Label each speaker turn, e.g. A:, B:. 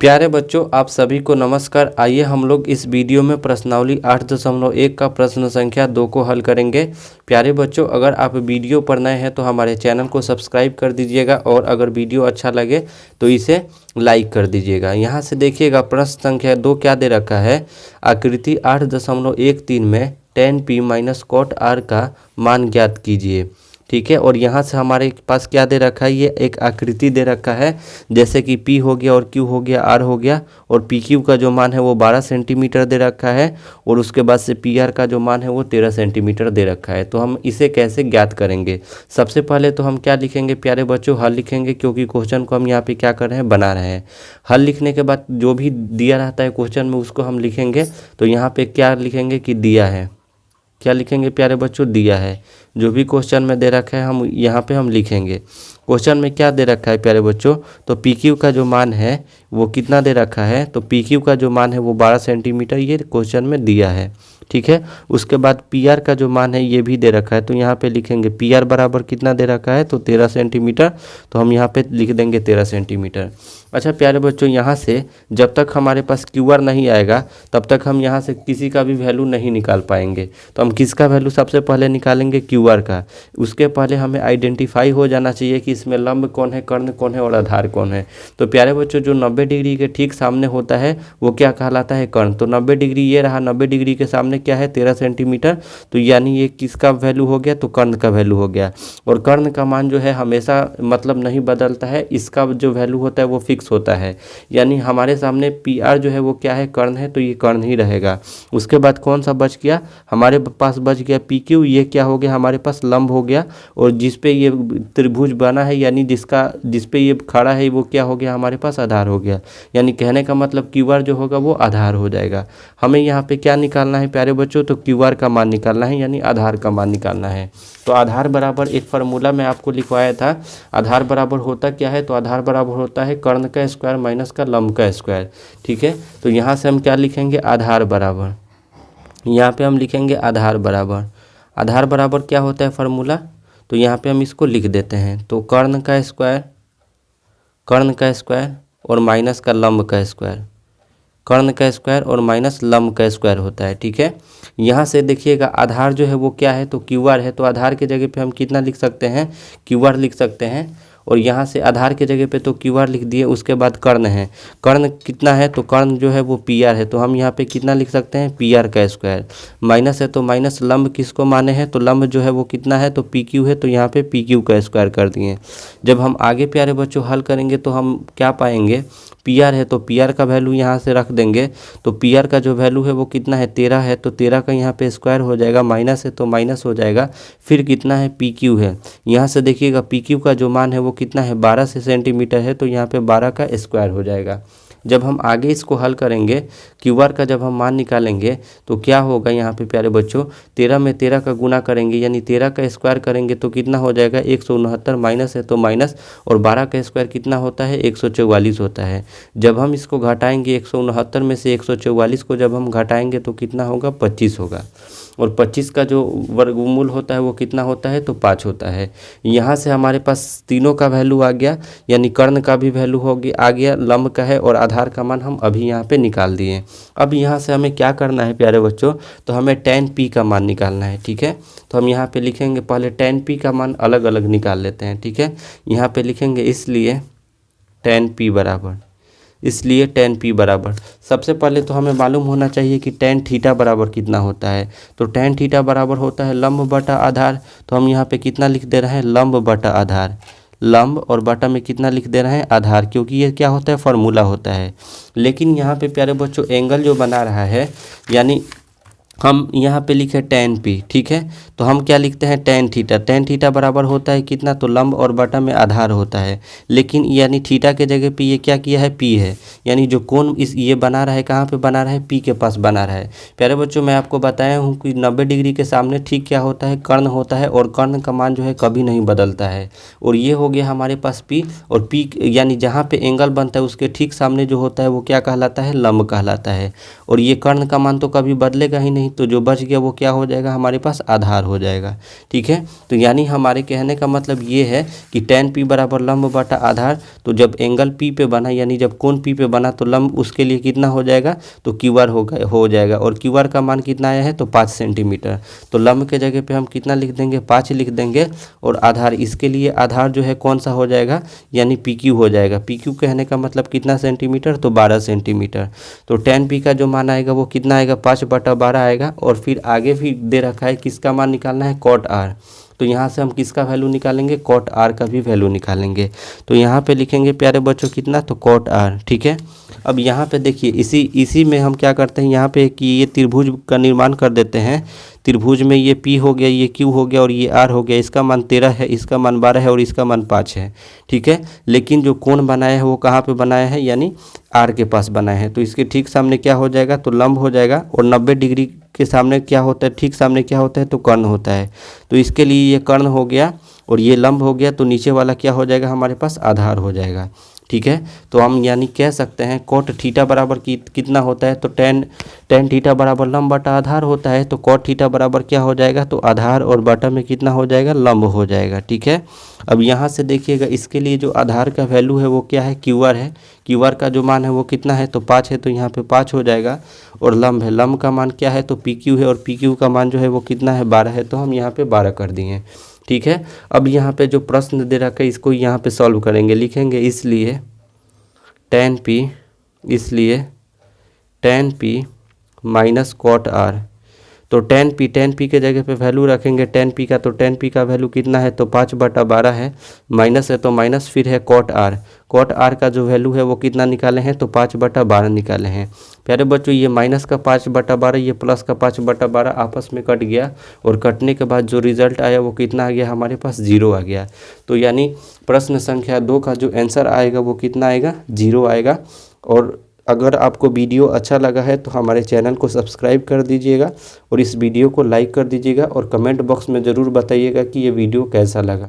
A: प्यारे बच्चों, आप सभी को नमस्कार। आइए हम लोग इस वीडियो में प्रश्नावली 8.1 का प्रश्न संख्या 2 को हल करेंगे। प्यारे बच्चों, अगर आप वीडियो पर नए हैं तो हमारे चैनल को सब्सक्राइब कर दीजिएगा और अगर वीडियो अच्छा लगे तो इसे लाइक कर दीजिएगा। यहाँ से देखिएगा प्रश्न संख्या 2 क्या दे रखा है। आकृति 8.13 में tan p minus cot r का मान ज्ञात कीजिए। ठीक है, और यहाँ से हमारे पास क्या दे रखा है, ये एक आकृति दे रखा है, जैसे कि P हो गया और Q हो गया, R हो गया, और PQ का जो मान है वो 12 सेंटीमीटर दे रखा है और उसके बाद से PR का जो मान है वो 13 सेंटीमीटर दे रखा है। तो हम इसे कैसे ज्ञात करेंगे। सबसे पहले तो हम क्या लिखेंगे प्यारे बच्चों, हल लिखेंगे, क्योंकि क्वेश्चन को हम यहाँ पे क्या कर रहे हैं, बना रहे हैं। हल लिखने के बाद जो भी दिया रहता है क्वेश्चन में उसको हम लिखेंगे। तो यहाँ पे क्या लिखेंगे कि दिया है, क्या लिखेंगे प्यारे बच्चों, दिया है। जो भी क्वेश्चन में दे रखा है हम यहाँ पे हम लिखेंगे। क्वेश्चन में क्या दे रखा है प्यारे बच्चों, तो PQ का जो मान है वो कितना दे रखा है, तो PQ का जो मान है वो 12 सेंटीमीटर ये क्वेश्चन में दिया है। ठीक है, उसके बाद PR का जो मान है ये भी दे रखा है। तो यहाँ पे लिखेंगे PR बराबर कितना दे रखा है, तो 13 सेंटीमीटर। तो हम यहाँ पे लिख देंगे 13 सेंटीमीटर। अच्छा प्यारे बच्चों, यहाँ से जब तक हमारे पास QR नहीं आएगा तब तक हम यहाँ से किसी का भी वैल्यू नहीं निकाल पाएंगे। तो हम किसका वैल्यू सबसे पहले निकालेंगे, QR का। उसके पहले हमें आइडेंटिफाई हो जाना चाहिए कि इसमें लंब कौन है, कर्ण कौन है और आधार कौन है। तो प्यारे बच्चों, जो 90 डिग्री के ठीक सामने होता है वो क्या कहलाता है, कर्ण। तो 90 डिग्री ये रहा, 90 डिग्री के सामने क्या है, 13 सेंटीमीटर। तो यानी ये किसका वैल्यू हो गया, तो कर्ण का वैल्यू हो गया। और कर्ण का मान जो है हमेशा मतलब नहीं बदलता है, इसका जो वैल्यू होता है वो फिक्स होता है। यानी हमारे सामने PR जो है वो क्या है, कर्ण है, तो ये कर्ण ही रहेगा। उसके बाद कौन सा बच गया, हमारे पास बच गया PQ। ये क्या हो गया, हमारे पास लंब हो गया, और जिस पे ये त्रिभुज बना है यानी जिस पे ये खड़ा है वो क्या हो गया, हमारे पास आधार हो गया। यानी कहने का मतलब QR जो होगा वो आधार हो जाएगा। हमें यहाँ पे क्या निकालना है प्यारे बच्चों, तो QR का मान निकालना है, यानी आधार का मान निकालना है। तो आधार बराबर एक फार्मूला मैं आपको लिखवाया था। आधार बराबर होता क्या है, तो आधार बराबर होता है कर्ण का स्क्वायर माइनस का लंब का स्क्वायर। ठीक है, तो यहाँ से हम क्या लिखेंगे, आधार बराबर, यहाँ पे हम लिखेंगे आधार बराबर। आधार बराबर क्या होता है फार्मूला, तो यहाँ पे हम इसको लिख देते हैं। तो कर्ण का स्क्वायर और माइनस का लंब का स्क्वायर, कर्ण का स्क्वायर और माइनस लंब का स्क्वायर होता है। ठीक है, यहाँ से देखिएगा आधार जो है वो क्या है, तो QR है। तो आधार के जगह पे हम कितना लिख सकते हैं, QR लिख सकते हैं। और यहाँ से आधार के जगह पे तो QR लिख दिए। उसके बाद कर्ण है, कर्ण कितना है, तो कर्ण जो है वो PR है। तो हम यहाँ पे कितना लिख सकते हैं, PR का स्क्वायर। माइनस है तो माइनस लंब किसको माने हैं, तो लंब जो है वो कितना है, तो PQ है। तो यहाँ पे PQ का स्क्वायर कर दिए। जब हम आगे प्यारे बच्चों हल करेंगे तो हम क्या पाएंगे, PR है तो PR का वैल्यू यहाँ से रख देंगे। तो PR का जो वैल्यू है वो कितना है, 13 है। तो 13 का यहाँ पे स्क्वायर हो जाएगा, माइनस है तो माइनस हो जाएगा। फिर कितना है, PQ है। यहाँ से देखिएगा PQ का जो मान है वो कितना है, 12 सेंटीमीटर है। तो यहाँ पे 12 का स्क्वायर हो जाएगा। जब हम आगे इसको हल करेंगे, QR का जब हम मान निकालेंगे तो क्या होगा, यहाँ पे प्यारे बच्चों 13 में 13 का गुना करेंगे, यानी 13 का स्क्वायर करेंगे तो कितना हो जाएगा, 169। माइनस है तो माइनस, और 12 का स्क्वायर कितना होता है, 144 होता है। जब हम इसको घटाएंगे 169 में से 144 को जब हम घटाएंगे तो कितना होगा, 25 होगा। और 25 का जो वर्गमूल होता है वो कितना होता है, तो 5 होता है। यहाँ से हमारे पास तीनों का वैल्यू आ गया, यानी कर्ण का भी वैल्यू आ गया, लंब का है और आधार का मान हम अभी यहाँ पे निकाल दिए। अब यहाँ से हमें क्या करना है प्यारे बच्चों, तो हमें tan P का मान निकालना है। ठीक है, तो हम यहाँ पे लिखेंगे, पहले tan P का मान अलग अलग निकाल लेते हैं। ठीक है, यहाँ पे लिखेंगे इसलिए tan P बराबर, सबसे पहले तो हमें मालूम होना चाहिए कि tan थीटा बराबर कितना होता है। तो tan थीटा बराबर होता है लंब बटा आधार। तो हम यहाँ पे कितना लिख दे रहे हैं, लंब बटा आधार। लंब और बटा में कितना लिख दे रहे हैं, आधार, क्योंकि ये क्या होता है, फार्मूला होता है। लेकिन यहाँ पे प्यारे बच्चों एंगल जो बना रहा है, यानी हम यहाँ पे लिखे tan P। ठीक है, तो हम क्या लिखते हैं, tan थीटा बराबर होता है कितना, तो लंब और बटा में आधार होता है। लेकिन यानी थीटा के जगह पे ये क्या किया है, P है। यानी जो कोण ये बना रहा है, कहाँ पे बना रहा है, P के पास बना रहा है। प्यारे बच्चों मैं आपको बताया हूँ कि 90 डिग्री के सामने ठीक क्या होता है, कर्ण होता है, और कर्ण का मान जो है कभी नहीं बदलता है। और ये हो गया हमारे पास P, और P यानी जहाँ पे एंगल बनता है उसके ठीक सामने जो होता है वो क्या कहलाता है, लंब कहलाता है। और ये कर्ण का मान तो कभी बदलेगा ही नहीं, तो जो बच गया वो क्या हो जाएगा, हमारे पास आधार हो जाएगा। ठीक है, तो यानी हमारे कहने का मतलब ये है कि tan p बराबर लंब बटा आधार। तो जब एंगल P पे बना यानी जब कोण P पे बना तो लंब उसके लिए कितना हो जाएगा, तो QR हो जाएगा। और QR का मान कितना आया है, तो 5 सेंटीमीटर। तो लंब के जगह पे हम कितना लिख देंगे, 5 लिख देंगे। और आधार, इसके लिए आधार जो है कौन सा हो जाएगा, यानी PQ हो जाएगा। PQ कहने का मतलब कितना सेंटीमीटर, तो 12 सेंटीमीटर। तो tan p का जो मान आएगा वो कितना आएगा, 5/12 आएगा। और फिर आगे भी दे रखा है किसका मान निकालना है, cot r। तो यहाँ से हम किसका वैल्यू निकालेंगे, cot r का भी वैल्यू निकालेंगे। तो यहाँ पे लिखेंगे प्यारे बच्चों कितना, तो cot r। ठीक है, अब यहाँ पे देखिए इसी में हम क्या करते हैं, यहाँ पे कि ये त्रिभुज का निर्माण कर देते हैं। त्रिभुज में ये P हो गया, ये Q हो गया और ये R हो गया। इसका मान 13 है, इसका मान 12 है और इसका मान 5 है। ठीक है, लेकिन जो कोण बनाया है वो कहाँ पे बनाया है, यानी R के पास बनाया है। तो इसके ठीक सामने क्या हो जाएगा, तो लंब हो जाएगा। और 90 डिग्री के सामने क्या होता है, ठीक सामने क्या होता है, तो कर्ण होता है। तो इसके लिए ये कर्ण हो गया और ये लंब हो गया। तो नीचे वाला क्या हो जाएगा, हमारे पास आधार हो जाएगा। ठीक है, तो हम यानी कह सकते हैं cot थीटा बराबर कितना होता है, तो tan थीटा बराबर लंब बटा आधार होता है। तो cot थीटा बराबर क्या हो जाएगा, तो आधार और बटा में कितना हो जाएगा, लंब हो जाएगा। ठीक है, अब यहाँ से देखिएगा इसके लिए जो आधार का वैल्यू है वो क्या है, QR है। QR का जो मान है वो कितना है, तो 5 है। तो यहाँ पे 5 हो जाएगा। और लंब है, लंब का मान क्या है, तो PQ है। और PQ का मान जो है वो कितना है, 12 है। तो हम यहाँ पे 12 कर दिए। ठीक है, अब यहाँ पे जो प्रश्न दे रखा है इसको यहाँ पे सॉल्व करेंगे। लिखेंगे इसलिए tan p minus cot r। तो tan p के जगह पे वैल्यू रखेंगे tan p का। तो tan p का वैल्यू कितना है, तो 5/12 है। माइनस है तो माइनस, फिर है cot r का जो वैल्यू है वो कितना निकाले हैं, तो 5/12 निकाले हैं। प्यारे बच्चों, ये माइनस का 5/12, ये प्लस का 5/12 आपस में कट गया। और कटने के बाद जो रिजल्ट आया वो कितना आ गया, हमारे पास 0 आ गया। तो यानी प्रश्न संख्या 2 का जो आंसर आएगा वो कितना आएगा, 0 आएगा। और अगर आपको वीडियो अच्छा लगा है तो हमारे चैनल को सब्सक्राइब कर दीजिएगा और इस वीडियो को लाइक कर दीजिएगा। और कमेंट बॉक्स में ज़रूर बताइएगा कि ये वीडियो कैसा लगा।